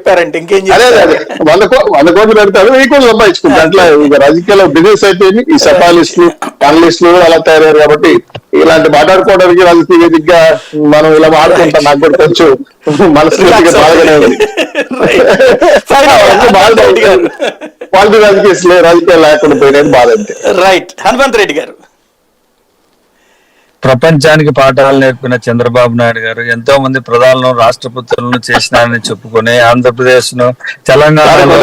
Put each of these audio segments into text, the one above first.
చెప్పారంటే ఇంకేం అదే అదే 100 కోట్లు పెడతారు, 1000 కోట్లు సంపాదించుకుంటారు. అట్లా ఇక రాజకీయాల్లో బిజినెస్ అయితే ఈ సఫాలిస్టులు అనలిస్టులు కూడా అలా తయారయ్యారు. కాబట్టి ఇలాంటి మాట్లాడుకోవడానికి రాజకీయ వేదికగా మనం ఇలా మాట్లాడుకుంటాం. నాకు కూడా కొంచెం మనస్ఫూర్తిగా బాధగానే ఉంది. పాలిటీ రాజకీయాలు లేకుండా పోయినది బాధ అంతే. రైట్. హనుమంత్ రెడ్డి గారు, ప్రపంచానికి పాఠాలు నేర్పిన చంద్రబాబు నాయుడు గారు ఎంతో మంది ప్రధానులను రాష్ట్రపతులను చేసినారని చెప్పుకునే, ఆంధ్రప్రదేశ్ ను తెలంగాణలో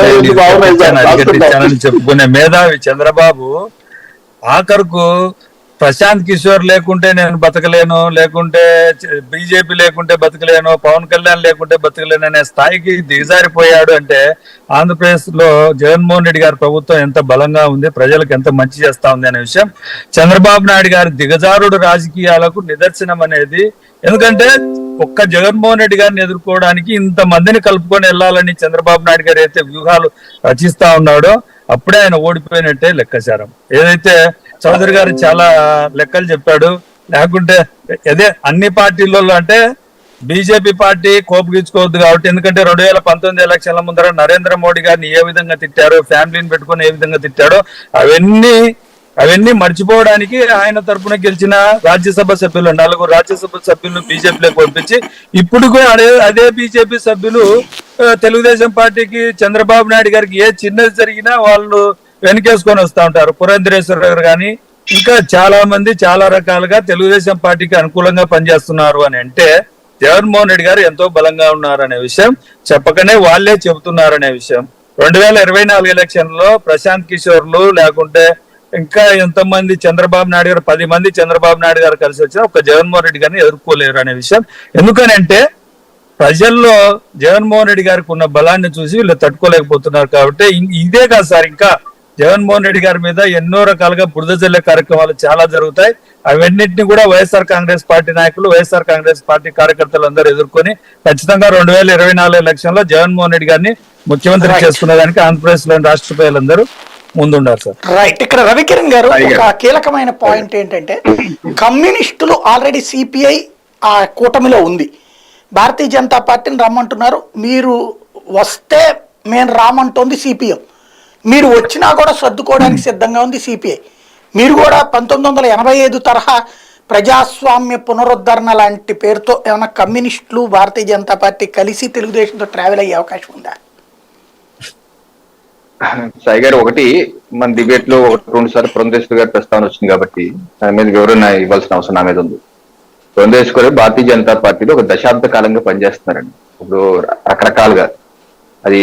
అధిగతించానని చెప్పుకునే మేధావి చంద్రబాబు ఆఖరుకు ప్రశాంత్ కిషోర్ లేకుంటే నేను బతకలేను, లేకుంటే బీజేపీ లేకుంటే బతకలేను, పవన్ కళ్యాణ్ లేకుంటే బతకలేను అనే స్థాయికి దిగజారిపోయాడు. అంటే ఆంధ్రప్రదేశ్ లో జగన్మోహన్ రెడ్డి గారి ప్రభుత్వం ఎంత బలంగా ఉంది, ప్రజలకు ఎంత మంచి చేస్తా ఉంది అనే విషయం చంద్రబాబు నాయుడు గారి దిగజారుడు రాజకీయాలకు నిదర్శనం అనేది. ఎందుకంటే ఒక్క జగన్మోహన్ రెడ్డి గారిని ఎదుర్కోవడానికి ఇంత మందిని కలుపుకొని వెళ్ళాలని చంద్రబాబు నాయుడు గారు అయితే వ్యూహాలు రచిస్తా ఉన్నాడో అప్పుడే ఆయన ఓడిపోయినట్టే లెక్కాచారం. ఏదైతే చౌదరి గారు చాలా లెక్కలు చెప్పాడు, లేకుంటే అదే అన్ని పార్టీలలో అంటే బీజేపీ పార్టీ కోపగించుకోవద్దు కాబట్టి, ఎందుకంటే 2019 ఎలక్షన్ల ముందర నరేంద్ర మోడీ గారిని ఏ విధంగా తిట్టారో, ఫ్యామిలీని పెట్టుకుని ఏ విధంగా తిట్టాడో అవన్నీ మర్చిపోవడానికి ఆయన తరఫున గెలిచిన రాజ్యసభ సభ్యులు 4 రాజ్యసభ సభ్యులను బీజేపీలోకి పంపించి ఇప్పుడు కూడా అదే బీజేపీ సభ్యులు తెలుగుదేశం పార్టీకి చంద్రబాబు నాయుడు గారికి ఏ చిన్నది జరిగినా వాళ్ళు వెనకేసుకొని వస్తూ ఉంటారు. పురంధరేశ్వర గారు కానీ ఇంకా చాలా మంది చాలా రకాలుగా తెలుగుదేశం పార్టీకి అనుకూలంగా పనిచేస్తున్నారు అని అంటే జగన్మోహన్ రెడ్డి గారు ఎంతో బలంగా ఉన్నారనే విషయం చెప్పకనే వాళ్ళే చెబుతున్నారనే విషయం. 2024 ఎలక్షన్ లో ప్రశాంత్ కిషోర్లు లేకుంటే ఇంకా ఎంతమంది చంద్రబాబు నాయుడు గారు 10 మంది చంద్రబాబు నాయుడు గారు కలిసి వచ్చినా ఒక జగన్మోహన్ రెడ్డి గారిని ఎదుర్కోలేరు అనే విషయం. ఎందుకనంటే ప్రజల్లో జగన్మోహన్ రెడ్డి గారికి ఉన్న బలాన్ని చూసి వీళ్ళు తట్టుకోలేకపోతున్నారు. కాబట్టి ఇదే కాదు సార్, ఇంకా జగన్మోహన్ రెడ్డి గారి మీద ఎన్నో రకాలుగా బురద జల్లే కార్యక్రమాలు చాలా జరుగుతాయి. అవన్నింటినీ కూడా వైఎస్ఆర్ కాంగ్రెస్ పార్టీ నాయకులు, వైఎస్ఆర్ కాంగ్రెస్ పార్టీ కార్యకర్తలు అందరూ ఎదుర్కొని ఖచ్చితంగా 2024 ఎలక్షన్ లో జగన్మోహన్ రెడ్డి గారిని ముఖ్యమంత్రి చేసుకునేదానికి ఆంధ్రప్రదేశ్ లోని రాష్ట్ర ప్రజలందరూ ముందున్నారు సార్. రైట్. ఇక్కడ రవికిరణ్ గారు ఒక కీలకమైన పాయింట్ ఏంటంటే, కమ్యూనిస్టులు ఆల్రెడీ సిపిఐ ఆ కూటమిలో ఉంది, భారతీయ జనతా పార్టీని రమ్మంటున్నారు. మీరు వస్తే మేము రామంటోంది సిపిఎం, మీరు వచ్చినా కూడా సర్దుకోవడానికి సిద్ధంగా ఉంది సిపిఐ. మీరు కూడా 1985 తరహా ప్రజాస్వామ్య పునరుద్ధరణ లాంటి పేరుతో ఏమైనా కమ్యూనిస్టులు భారతీయ జనతా పార్టీ కలిసి తెలుగుదేశంతో ట్రావెల్ అయ్యే అవకాశం ఉందా? సాయి గారు, ఒకటి మన డిబేట్ లో 2 సార్లు పురంధేశ్వర్ గారి ప్రస్తావన వచ్చింది కాబట్టి దాని మీద వివరణ ఇవ్వాల్సిన అవసరం నా మీద ఉంది. పురంధేశ్వర్ గారు భారతీయ జనతా పార్టీలో ఒక దశాబ్ద కాలంగా పనిచేస్తున్నారండి. ఇప్పుడు రకరకాలుగా అది